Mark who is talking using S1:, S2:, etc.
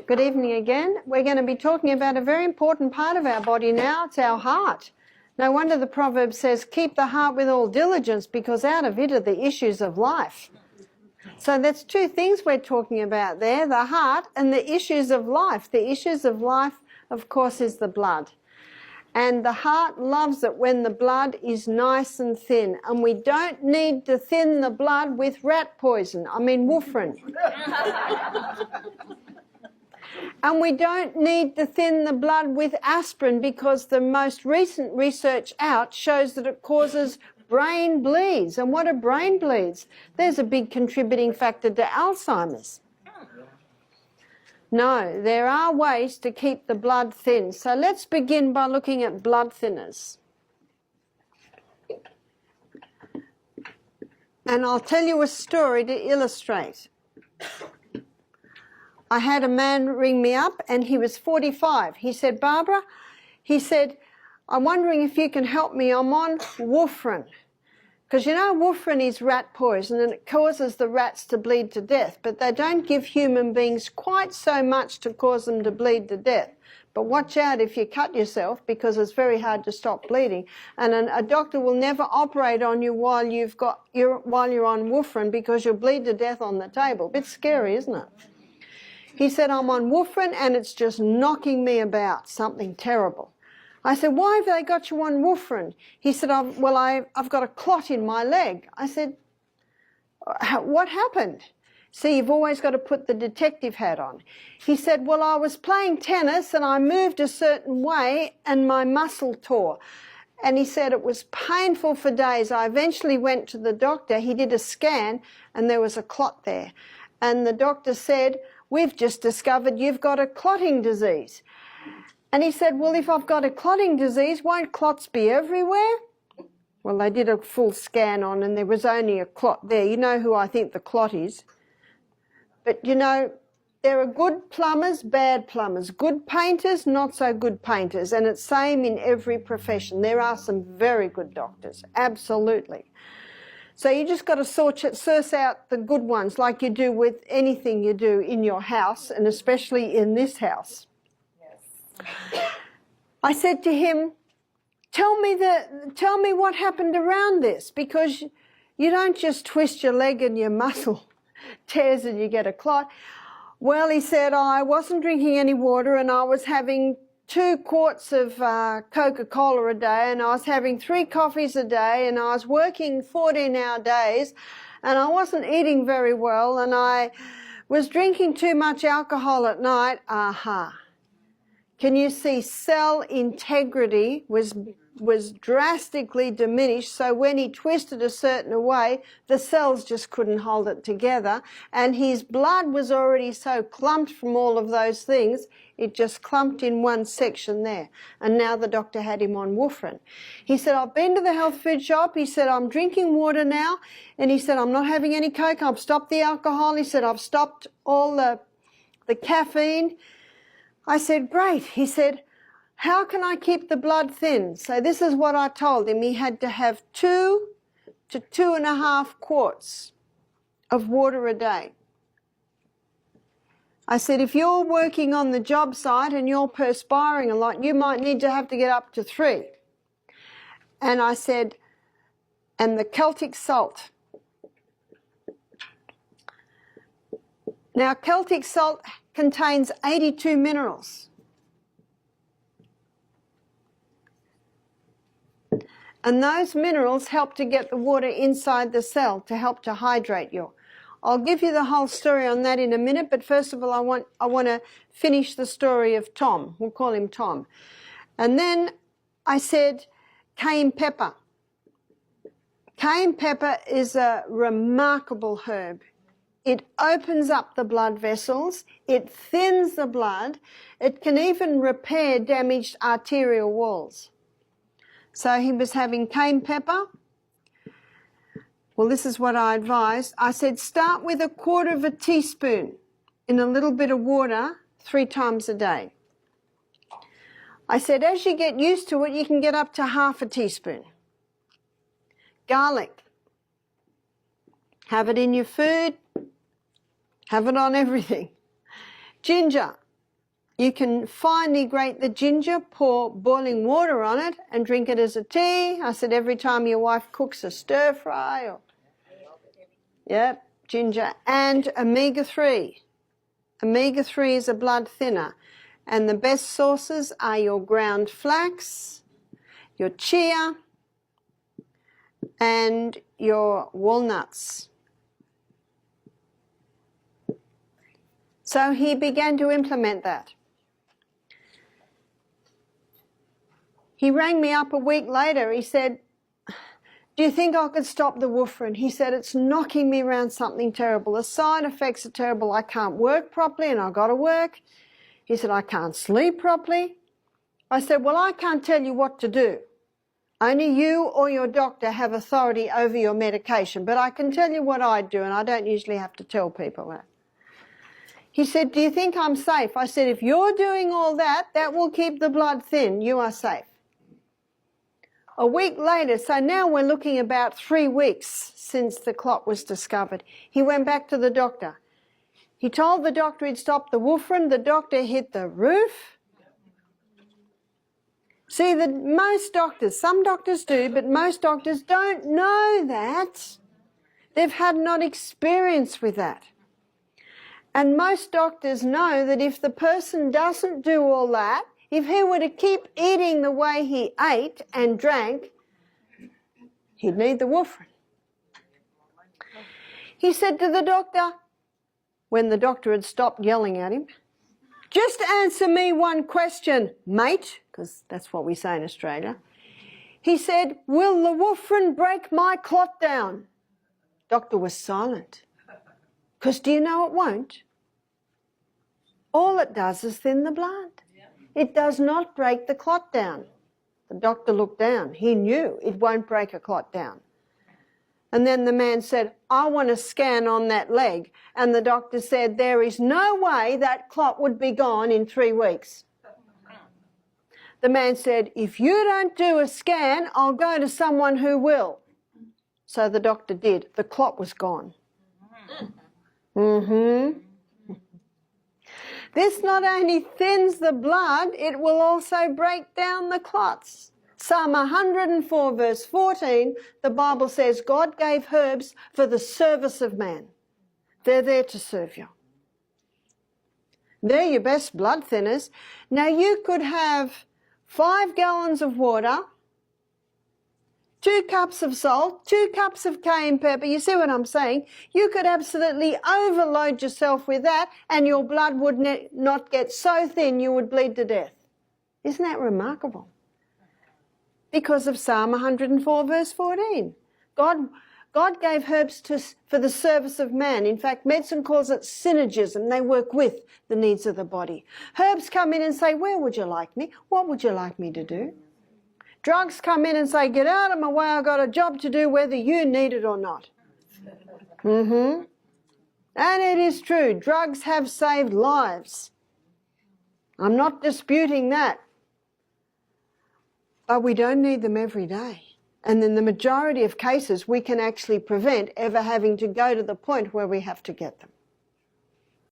S1: Good evening again. We're going to be talking about a very important part of our body now. It's our heart. No wonder the proverb says, keep the heart with all diligence, because out of it are the issues of life. So that's two things we're talking about there, the heart and the issues of life. The issues of life, of course, is the blood. And the heart loves it when the blood is nice and thin. And we don't need to thin the blood with rat poison, warfarin. And we don't need to thin the blood with aspirin, because the most recent research out shows that it causes brain bleeds. And what are brain bleeds? There's a big contributing factor to Alzheimer's. No, there are ways to keep the blood thin. So let's begin by looking at blood thinners. And I'll tell you a story to illustrate. I had a man ring me up and he was 45. He said, Barbara, he said, I'm wondering if you can help me. I'm on warfarin. Because you know warfarin is rat poison and it causes the rats to bleed to death, but they don't give human beings quite so much to cause them to bleed to death. But watch out if you cut yourself, because it's very hard to stop bleeding. And a doctor will never operate on you while you're on warfarin, because you'll bleed to death on the table. Bit scary, isn't it? He said, I'm on warfarin and it's just knocking me about, something terrible. I said, why have they got you on warfarin? He said, I've got a clot in my leg. I said, what happened? See, you've always got to put the detective hat on. He said, well, I was playing tennis and I moved a certain way and my muscle tore. And he said it was painful for days. I eventually went to the doctor. He did a scan and there was a clot there. And the doctor said, we've just discovered you've got a clotting disease. And he said, well, if I've got a clotting disease, won't clots be everywhere? Well, they did a full scan on and there was only a clot there. You know who I think the clot is. But, you know, there are good plumbers, bad plumbers, good painters, not so good painters. And it's same in every profession. There are some very good doctors, absolutely. So you just got to source out the good ones, like you do with anything you do in your house, and especially in this house. I said to him, tell me what happened around this, because you don't just twist your leg and your muscle tears and you get a clot. Well, he said, I wasn't drinking any water and I was having 2 quarts of Coca-Cola a day and I was having 3 coffees a day and I was working 14-hour days and I wasn't eating very well and I was drinking too much alcohol at night. Aha. Can you see cell integrity was drastically diminished, so when he twisted a certain way, the cells just couldn't hold it together, and his blood was already so clumped from all of those things, it just clumped in one section there, and now the doctor had him on warfarin. He said, I've been to the health food shop, he said, I'm drinking water now, and he said, I'm not having any Coke, I've stopped the alcohol, he said, I've stopped all the caffeine. I said, great. He said, how can I keep the blood thin? So this is what I told him. He had to have 2 to 2.5 quarts of water a day. I said, if you're working on the job site and you're perspiring a lot, you might need to have to get up to 3. And I said, and the Celtic salt. Now, Celtic salt contains 82 minerals. And those minerals help to get the water inside the cell to help to hydrate you. I'll give you the whole story on that in a minute, but first of all I want to finish the story of Tom. We'll call him Tom. And then I said cayenne pepper. Cayenne pepper is a remarkable herb. It opens up the blood vessels, it thins the blood, it can even repair damaged arterial walls. So he was having cayenne pepper. Well, this is what I advised. I said, start with 1/4 teaspoon in a little bit of water 3 times a day. I said, as you get used to it, you can get up to 1/2 teaspoon. Garlic. Have it in your food. Have it on everything. Ginger. You can finely grate the ginger, pour boiling water on it and drink it as a tea. I said every time your wife cooks a stir fry or, yep, ginger. And omega-3. Omega-3 is a blood thinner. And the best sources are your ground flax, your chia, and your walnuts. So he began to implement that. He rang me up a week later. He said, do you think I could stop the warfarin? He said, it's knocking me around something terrible. The side effects are terrible. I can't work properly and I've got to work. He said, I can't sleep properly. I said, well, I can't tell you what to do. Only you or your doctor have authority over your medication, but I can tell you what I do, and I don't usually have to tell people that. He said, do you think I'm safe? I said, if you're doing all that, that will keep the blood thin. You are safe. A week later, so now we're looking about 3 weeks since the clot was discovered, he went back to the doctor. He told the doctor he'd stopped the warfarin. The doctor hit the roof. See, most doctors, some doctors do, but most doctors don't know that. They've had not experience with that. And most doctors know that if the person doesn't do all that, if he were to keep eating the way he ate and drank, he'd need the warfarin. He said to the doctor, when the doctor had stopped yelling at him, just answer me one question, mate, because that's what we say in Australia. He said, will the warfarin break my clot down? Doctor was silent. Because do you know it won't? All it does is thin the blood. It does not break the clot down. The doctor looked down. He knew it won't break a clot down. And then the man said, I want a scan on that leg. And the doctor said, there is no way that clot would be gone in 3 weeks. The man said, if you don't do a scan, I'll go to someone who will. So the doctor did. The clot was gone. This not only thins the blood, it will also break down the clots. Psalm 104 verse 14, the Bible says God gave herbs for the service of man. They're there to serve you. They're your best blood thinners. Now you could have 5 gallons of water, 2 cups of salt, 2 cups of cayenne pepper. You see what I'm saying? You could absolutely overload yourself with that and your blood would not get so thin you would bleed to death. Isn't that remarkable? Because of Psalm 104 verse 14. God gave herbs for the service of man. In fact, medicine calls it synergism. They work with the needs of the body. Herbs come in and say, where would you like me? What would you like me to do? Drugs come in and say, get out of my way, I've got a job to do whether you need it or not. And it is true, drugs have saved lives. I'm not disputing that. But we don't need them every day. And in the majority of cases, we can actually prevent ever having to go to the point where we have to get them.